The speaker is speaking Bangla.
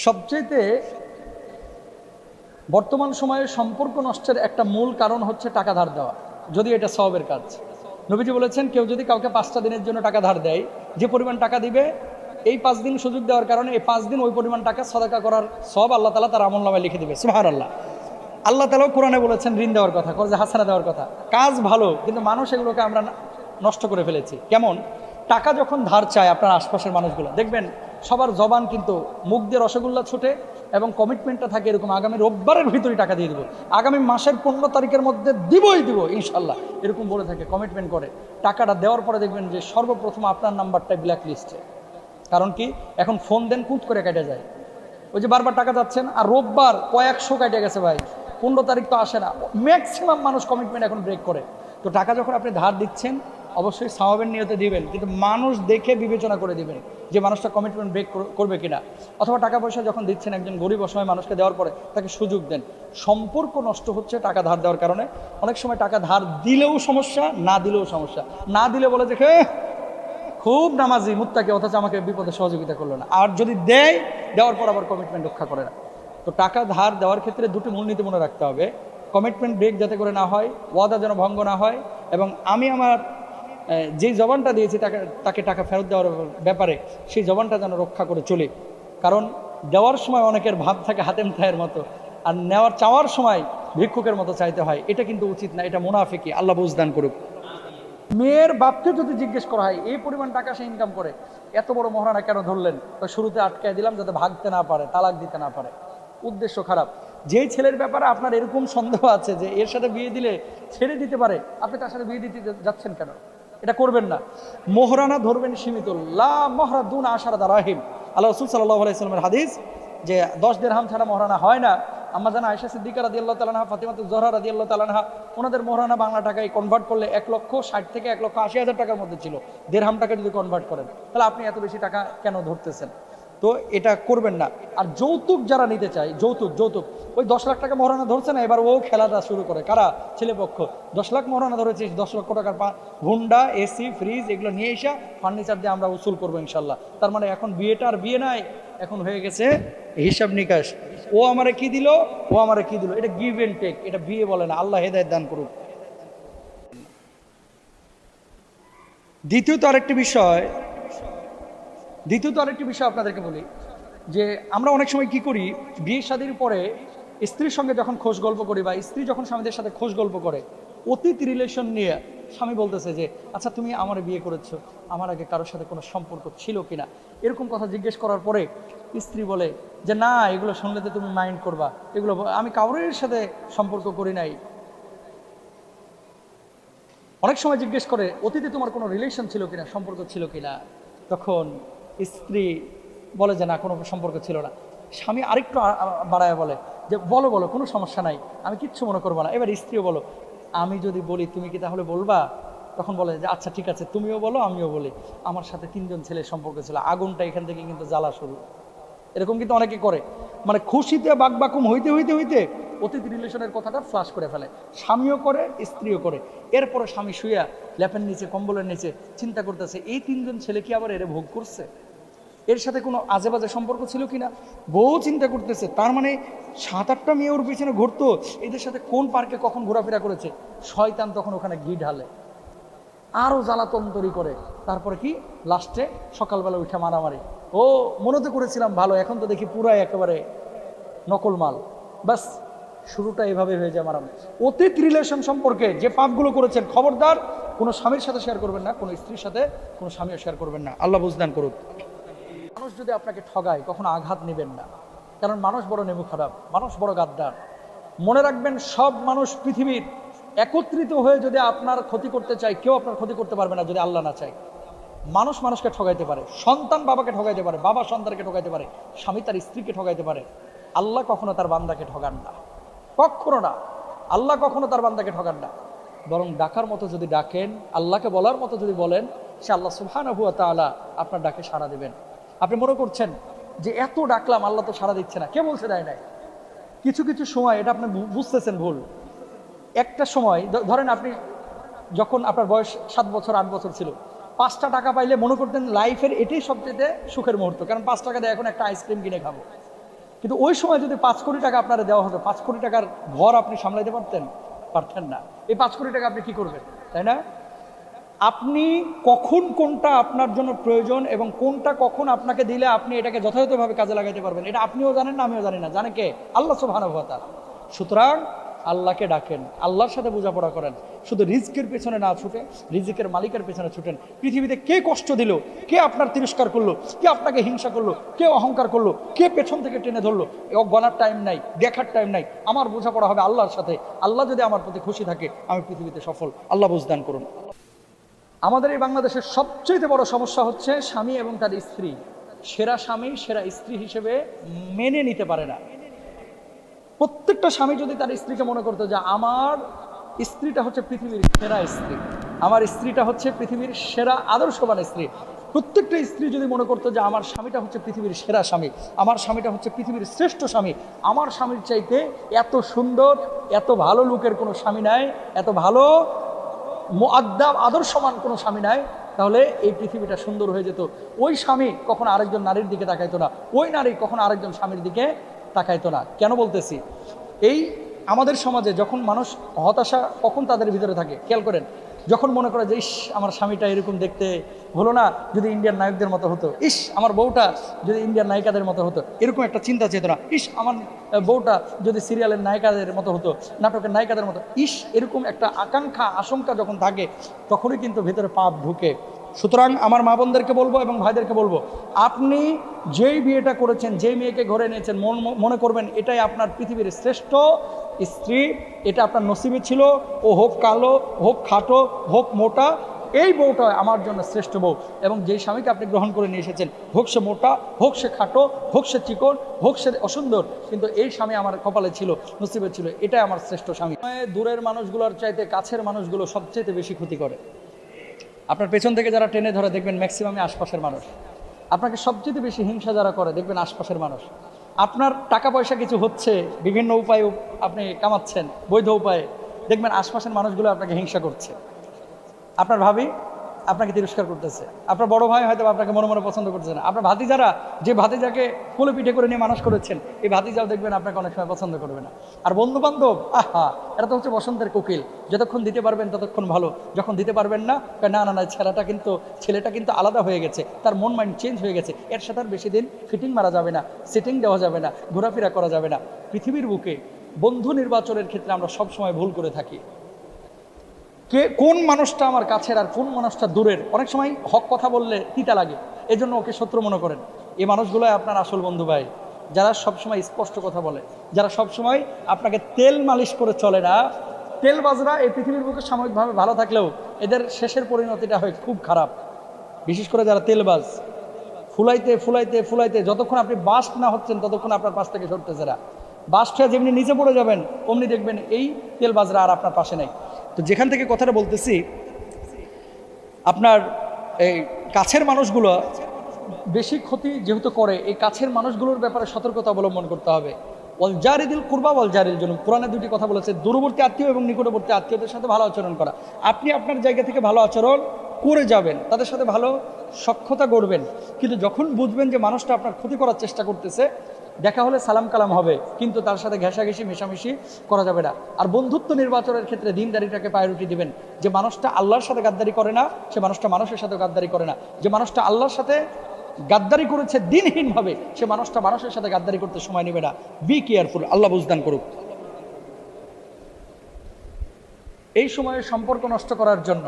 সবচেয়ে বর্তমান সময়ে সম্পর্ক নষ্টের একটা মূল কারণ হচ্ছে টাকা ধার দেওয়া, যদি এটা সওয়াবের কাজ। নবীজি বলেছেন, কেউ যদি কাউকে 5টা দিনের জন্য টাকা ধার দেয়, যে পরিমাণ টাকা দিবে এই 5 দিন সুযোগ দেওয়ার কারণে এই 5 দিন ওই পরিমাণ টাকা সদকা করার সওয়াব আল্লাহ তাআলা তার আমলনামায় লিখে দিবে। সুবহানাল্লাহ। আল্লাহ তাআলাও কোরআনে বলেছেন ঋণ দেওয়ার কথা, কর্জে হাসানা দেওয়ার কথা। কাজ ভালো, কিন্তু মানুষ এগুলোকে আমরা নষ্ট করে ফেলেছি। কেমন? টাকা যখন ধার চায় আপনার আশপাশের মানুষগুলো দেখবেন সবার জবান কিন্তু মুখ দিয়ে রসগোল্লা ছুটে এবং কমিটমেন্টটা থাকে এরকম, আগামী রোববারের ভিতরে টাকা দিয়ে দিব, আগামী মাসের 15 তারিখের মধ্যে দিবই দিব ইনশাল্লাহ, এরকম বলে থাকে, কমিটমেন্ট করে। টাকাটা দেওয়ার পরে দেখবেন যে সর্বপ্রথম আপনার নাম্বারটাই ব্ল্যাক লিস্টে। কারণ কি? এখন ফোন দেন, কুট করে কেটে যায়। ওই যে বারবার টাকা যাচ্ছেন, আর রোববার কয়েকশো কেটে গেছে ভাই, 15 তারিখ তো আসে না। ম্যাক্সিমাম মানুষ কমিটমেন্ট এখন ব্রেক করে। তো টাকা যখন আপনি ধার দিচ্ছেন অবশ্যই সওয়াবের নিয়তে দিবেন, কিন্তু মানুষ দেখে বিবেচনা করে দিবেন যে মানুষটা কমিটমেন্ট ব্রেক করবে কিনা। অথবা টাকা পয়সা যখন দিচ্ছেন একজন গরিব অসহায় মানুষকে দেওয়ার পরে তাকে সুযোগ দেন। সম্পর্ক নষ্ট হচ্ছে টাকা ধার দেওয়ার কারণে। অনেক সময় টাকা ধার দিলেও সমস্যা, না দিলেও সমস্যা। না দিলে বলে যে খুব নামাজি মুত্তাকি, অথচ আমাকে বিপদে সহযোগিতা করলো না। আর যদি দেয়, দেওয়ার পর আবার কমিটমেন্ট রক্ষা করে না। তো টাকা ধার দেওয়ার ক্ষেত্রে দুটি মূলনীতি মনে রাখতে হবে। কমিটমেন্ট ব্রেক যাতে করে না হয়, ওয়াদা যেন ভঙ্গ না হয়, এবং আমি আমার যেই জবানটা দিয়েছি তাকে টাকা ফেরত দেওয়ার ব্যাপারে সেই জবানটা যেন রক্ষা করে চলে। কারণ দেওয়ার সময় অনেকের ভাব থাকে হাতেম তাহের মতো, আর চাওয়ার সময় ভিক্ষুকের মতো চাইতে হয়। এটা কিন্তু উচিত না, এটা মুনাফিকি। আল্লাহ বুঝদান করুক। মেয়ের বাপকে যদি জিজ্ঞেস করা হয় এই পরিমাণ টাকা সে ইনকাম করে, এত বড় মহারানা কেন ধরলেন? তো শুরুতে আটকায় দিলাম যাতে ভাগতে না পারে, তালাক দিতে না পারে। উদ্দেশ্য খারাপ। যেই ছেলের ব্যাপারে আপনার এরকম সন্দেহ আছে যে এর সাথে বিয়ে দিলে ছেড়ে দিতে পারে, আপনি তার সাথে বিয়ে দিতে যাচ্ছেন কেন? এটা করবেন না। মোহরানা ধরবেন সীমিত, লা মহরাদুন আশারা দারাহিম। আল্লাহ রাসূল সাল্লাল্লাহু আলাইহি ওয়াসাল্লামের হাদিস যে 10 দিরহাম ছাড়া মোহরানা হয় না। আম্মা জানা আয়েশা সিদ্দিকা রাদিয়াল্লাহু তাআলা আনহা, ফাতিমাতুজ জোহরা রাদিয়াল্লাহু তাআলা আনহা, ওনাদের মোহরানা বাংলা টাকায় কনভার্ট করলে 1,60,000 থেকে 1,80,000 টাকার মধ্যে ছিল। দিরহাম টাকা যদি কনভার্ট করেন, তাহলে আপনি এত বেশি টাকা কেন ধরতেছেন? তো এটা করবেন না। আর যৌতুক যারা নিতে চায়, যৌতুক ওই 10 লাখ টাকা মহারানা ধরছে না, এবার ও খেলাটা শুরু করে। কারা? ছেলেপক্ষ। 10 লাখ মহারানা ধরেছিস, 10 লক্ষ টাকার হুন্ডা, এসি, ফ্রিজ এগুলো নিয়ে এসা ফার্নিচার দিয়ে আমরা উসুল করবো ইনশাল্লাহ। তার মানে এখন বিয়েটা আর বিয়ে নাই, এখন হয়ে গেছে হিসাব নিকাশ। ও আমারে কি দিল, ও আমারে কি দিল, এটা গিভ এন্ড টেক। এটা বিয়ে বলে না। আল্লাহ হেদায়েত দান করুক। দ্বিতীয়ত আরেকটি বিষয় আপনাদেরকে বলি, যে আমরা অনেক সময় কি করি, বিয়ে শাদীর পরে স্ত্রীর সঙ্গে যখন খোঁজ গল্প করি, বা স্ত্রী যখন স্বামীদের সাথে খোঁজ গল্প করে, অতীত রিলেশন নিয়ে স্বামী বলতেছে যে আচ্ছা তুমি আমার বিয়ে করেছো, আমার আগে কারোর সাথে কোনো সম্পর্ক ছিল কিনা, এরকম কথা জিজ্ঞেস করার পরে স্ত্রী বলে যে না, এগুলো শুনলে তো তুমি মাইন্ড করবা, এগুলো আমি কারোর সাথে সম্পর্ক করি নাই। অনেক সময় জিজ্ঞেস করে অতীতে তোমার কোনো রিলেশন ছিল কিনা, সম্পর্ক ছিল কিনা, তখন স্ত্রী বলে যে না, কোনো সম্পর্ক ছিল না। স্বামী আরেকটু বাড়ায় বলে যে বলো কোনো সমস্যা নাই, আমি কিচ্ছু মনে করবো না। এবার স্ত্রীও বলো, আমি যদি বলি তুমি কি তাহলে বলবা? তখন বলে যে আচ্ছা ঠিক আছে, তুমিও বলো আমিও বলি, আমার সাথে 3জন ছেলের সম্পর্ক ছিল। আগুনটা এখান থেকে কিন্তু জ্বালা শুরু। এরকম কিন্তু অনেকে করে, মানে খুশিতে বাকবাকুম হইতে অতীত রিলেশনের কথাটা ফ্লাশ করে ফেলে। স্বামীও করে, স্ত্রীও করে। এরপরে স্বামী শুয়া ল্যাপের নিচে, কম্বলের নিচে চিন্তা করতেছে এই 3জন ছেলে কি আবার এর ভোগ করছে, এর সাথে কোনো আজে বাজে সম্পর্ক ছিল কিনা। বউ চিন্তা করতেছে, তার মানে 7-8টা মেয়ে ওর পিছনে ঘুরতো, এদের সাথে কোন পার্কে কখন ঘোরাফেরা করেছে। শয়তান তখন ওখানে ঘি ঢালে, আরো জ্বালাতন তৈরি করে। তারপরে কি লাস্টে সকালবেলা উঠে মারামারি। ও মনে তো করেছিলাম ভালো, এখন তো দেখি পুরাই একেবারে নকল মাল। বাস শুরুটা এভাবে হয়ে যায় মারামারি। অতীত রিলেশন সম্পর্কে যে পাপগুলো করেছেন, খবরদার কোনো স্বামীর সাথে শেয়ার করবেন না, কোনো স্ত্রীর সাথে কোনো স্বামীও শেয়ার করবেন না। আল্লাহ বুঝদান করুক। মানুষ যদি আপনাকে ঠগায় কখনো আঘাত নেবেন না, কারণ মানুষ বড় নেমু খারাপ, মানুষ বড় গাদ্দার। মনে রাখবেন, সব মানুষ পৃথিবীর একত্রিত হয়ে যদি আপনার ক্ষতি করতে চায়, কেউ আপনার ক্ষতি করতে পারবে না যদি আল্লাহ না চায়। মানুষ মানুষকে ঠগাইতে পারে, সন্তান বাবাকে ঠগাইতে পারে, বাবা সন্তানকে ঠগাইতে পারে, স্বামী তার স্ত্রীকে ঠগাইতে পারে। আল্লাহ কখনো তার বান্দাকে ঠগান না, কখনো না। আল্লাহ কখনো তার বান্দাকে ঠগান না। বরং ডাকার মতো যদি ডাকেন, আল্লাহকে বলার মতো যদি বলেন, সে আল্লাহ সুবহানাহু ওয়া তাআলা আপনার ডাকে সাড়া দেবেন। আপনি মনে করছেন যে এত ডাকলাম আল্লাহ তো সাড়া দিচ্ছে না, কে বলছে দেয় নাই? কিছু সময় এটা আপনি বুঝতেছেন ভুল। একটা সময় ধরেন আপনি যখন আপনার বয়স 7 বছর 8 বছর ছিল, 5টা টাকা পাইলে মনে করতেন লাইফের এটাই সবচেয়ে সুখের মুহূর্ত, কারণ 5 টাকা দিয়ে এখন একটা আইসক্রিম কিনে খাবো। কিন্তু ওই সময় যদি 5 কোটি টাকা আপনারা দেওয়া হতো, 5 কোটি টাকার ঘর আপনি সামলাইতে পারতেন না। এই 5 কোটি টাকা আপনি কি করবেন, তাই না? আপনি কখন কোনটা আপনার জন্য প্রয়োজন এবং কোনটা কখন আপনাকে দিলে আপনি এটাকে যথাযথভাবে কাজে লাগাইতে পারবেন, এটা আপনিও জানেন না, আমিও জানি না, জানে কে? আল্লাহ সুবহানাহু ওয়া তাআলা। সুতরাং আল্লাহকে ডাকেন, আল্লাহর সাথে বোঝাপড়া করেন, শুধু রিজকের পেছনে না ছুটে রিজিকের মালিকের পেছনে ছুটেন। পৃথিবীতে কে কষ্ট দিল, কে আপনার তিরস্কার করলো, কে আপনাকে হিংসা করলো, কে অহংকার করলো, কে পেছন থেকে টেনে ধরলো, গণার টাইম নাই, দেখার টাইম নাই। আমার বোঝাপড়া হবে আল্লাহর সাথে। আল্লাহ যদি আমার প্রতি খুশি থাকে, আমি পৃথিবীতে সফল। আল্লাহ বুঝদান করুন। আমাদের এই বাংলাদেশের সবচেয়ে বড় সমস্যা হচ্ছে স্বামী এবং তার স্ত্রী সেরা স্বামী সেরা স্ত্রী হিসেবে মেনে নিতে পারে না। প্রত্যেকটা স্বামী যদি তার স্ত্রীকে মনে করতো যে আমার স্ত্রীটা হচ্ছে পৃথিবীর সেরা স্ত্রী, আমার স্ত্রীটা হচ্ছে পৃথিবীর সেরা আদর্শবান স্ত্রী, প্রত্যেকটা স্ত্রী যদি মনে করতো যে আমার স্বামীটা হচ্ছে পৃথিবীর সেরা স্বামী, আমার স্বামীটা হচ্ছে পৃথিবীর শ্রেষ্ঠ স্বামী, আমার স্বামীর চাইতে এত সুন্দর এত ভালো লোকের কোনো স্বামী নাই, এত ভালো মুআদ্দাব আদর্শমান কোনো স্বামী নাই, তাহলে এই পৃথিবীটা সুন্দর হয়ে যেত। ওই স্বামী কখনো আরেকজন নারীর দিকে তাকাইতো না, ওই নারী কখনো আরেকজন স্বামীর দিকে তাকাইতো না। কেন বলতেছি? এই আমাদের সমাজে যখন মানুষ হতাশা কখন তাদের ভিতরে থাকে খেয়াল করেন, যখন মনে করে যে ইস আমার স্বামীটা এরকম দেখতে হলো না, যদি ইন্ডিয়ান নায়কদের মতো হতো, ইস আমার বউটা যদি ইন্ডিয়ান নায়িকাদের মতো হতো, এরকম একটা চিন্তা চেতনা, ইস আমার বউটা যদি সিরিয়ালের নায়িকাদের মতো হতো, নাটকের নায়িকাদের মতো, ইস এরকম একটা আকাঙ্ক্ষা আশঙ্কা যখন থাকে, তখনই কিন্তু ভিতরে পাপ ঢুকে। সুতরাং আমার মা বোনদেরকে বলবো এবং ভাইদেরকে বলবো, আপনি যেই বিয়েটা করেছেন, যেই মেয়েকে ঘরে নিয়েছেন, মনে করবেন এটাই আপনার পৃথিবীর শ্রেষ্ঠ স্ত্রী, এটা আপনার নসিবে ছিল। ও হোক কালো, হোক খাটো, হোক মোটা, এই বউটা আমার জন্য শ্রেষ্ঠ বউ। এবং যেই স্বামীকে আপনি গ্রহণ করে নিয়ে এসেছেন, হোক সে মোটা, হোক সে খাটো, হোক সে চিকন, হোক সে অসুন্দর, কিন্তু এই স্বামী আমার কপালে ছিল, নসিবে ছিল, এটাই আমার শ্রেষ্ঠ স্বামী। দূরের মানুষগুলোর চাইতে কাছের মানুষগুলো সবচেয়ে বেশি ক্ষতি করে। আপনার পেছন থেকে যারা টেনে ধরে দেখবেন ম্যাক্সিমামই আশপাশের মানুষ। আপনাকে সবচেয়ে বেশি হিংসা যারা করে দেখবেন আশপাশের মানুষ। আপনার টাকা পয়সা কিছু হচ্ছে, বিভিন্ন উপায়ে আপনি কামাচ্ছেন বৈধ উপায়ে, দেখবেন আশপাশের মানুষগুলো আপনাকে হিংসা করছে। আপনার ভাবি আপনাকে তিরস্কার করতেছে, আপনার বড় ভাই হয়তো আপনাকে মনে মনে পছন্দ করছে না, আপনার ভাতিজারা যে ভাতিজাকে কোলে পিঠে করে নিয়ে মানুষ করেছেন, এই ভাতিজাও দেখবেন আপনাকে অনেক সময় পছন্দ করবে না। আর বন্ধু বান্ধব, আহা, এরা তো হচ্ছে বসন্তের কোকিল, যতক্ষণ দিতে পারবেন ততক্ষণ ভালো, যখন দিতে পারবেন না, না না না ছেলেটা কিন্তু আলাদা হয়ে গেছে, তার মন মাইন্ড চেঞ্জ হয়ে গেছে, এর সাথে আর বেশি দিন ফিটিং মারা যাবে না, সিটিং দেওয়া যাবে না, ঘোরাফেরা করা যাবে না। পৃথিবীর বুকে বন্ধু নির্বাচনের ক্ষেত্রে আমরা সবসময় ভুল করে থাকি। কোন মানুষটা আমার কাছের আর কোন মানুষটা দূরের, অনেক সময় হক কথা বললে তিতা লাগে, এজন্য ওকে শত্রু মনে করেন। এই মানুষগুলো আপনার আসল বন্ধু ভাই, যারা সবসময় স্পষ্ট কথা বলে, যারা সবসময় আপনাকে তেল মালিশ করে চলে না। তেলবাজরা এই পৃথিবীর বুকে সাময়িকভাবে ভালো থাকলেও এদের শেষের পরিণতিটা হয় খুব খারাপ। বিশেষ করে যারা তেলবাজ, ফুলাইতে ফুলাইতে ফুলাইতে যতক্ষণ আপনি বাস্ট না হচ্ছেন ততক্ষণ আপনার পাশ থেকে সরতেছে না। বাস্ট হয়ে যেমনি নিচে পড়ে যাবেন অমনি দেখবেন এই তেলবাজরা আর আপনার পাশে নেই। তো যেখান থেকে কথাটা বলতেছি, আপনার এই কাছের মানুষগুলো বেশি ক্ষতি যেহেতু করে, এই কাছের মানুষগুলোর ব্যাপারে সতর্কতা অবলম্বন করতে হবে। ওয়াল জারিদিল কুরবা ওয়াল জারিল জুনুব, কোরআনে দুটি কথা বলেছে, দূরবর্তী আত্মীয় এবং নিকটবর্তী আত্মীয়দের সাথে ভালো আচরণ করা। আপনি আপনার জায়গা থেকে ভালো আচরণ করে যাবেন, তাদের সাথে ভালো সখ্যতা গড়বেন, কিন্তু যখন বুঝবেন যে মানুষটা আপনার ক্ষতি করার চেষ্টা করতেছে, দেখা হলে সালাম কালাম হবে, কিন্তু তার সাথে ঘেঁষাঘেঁষি মেশামেশি করা যাবে না। আর বন্ধুত্ব নির্বাচনের ক্ষেত্রে দিনদারিটাকে প্রায়োরিটি দিবেন। যে মানুষটা আল্লাহর সাথে গাদ্দারি করে না, সে মানুষটা মানুষের সাথে গাদ্দারি করে না। যে মানুষটা আল্লাহর সাথে গাদ্দারি করেছে দিনহীনভাবে, সে মানুষটা মানুষের সাথে গাদ্দারি করতে সময় নেবে না। বি কেয়ারফুল, আল্লাহ বুঝদান করুক। এই সময়ে সম্পর্ক নষ্ট করার জন্য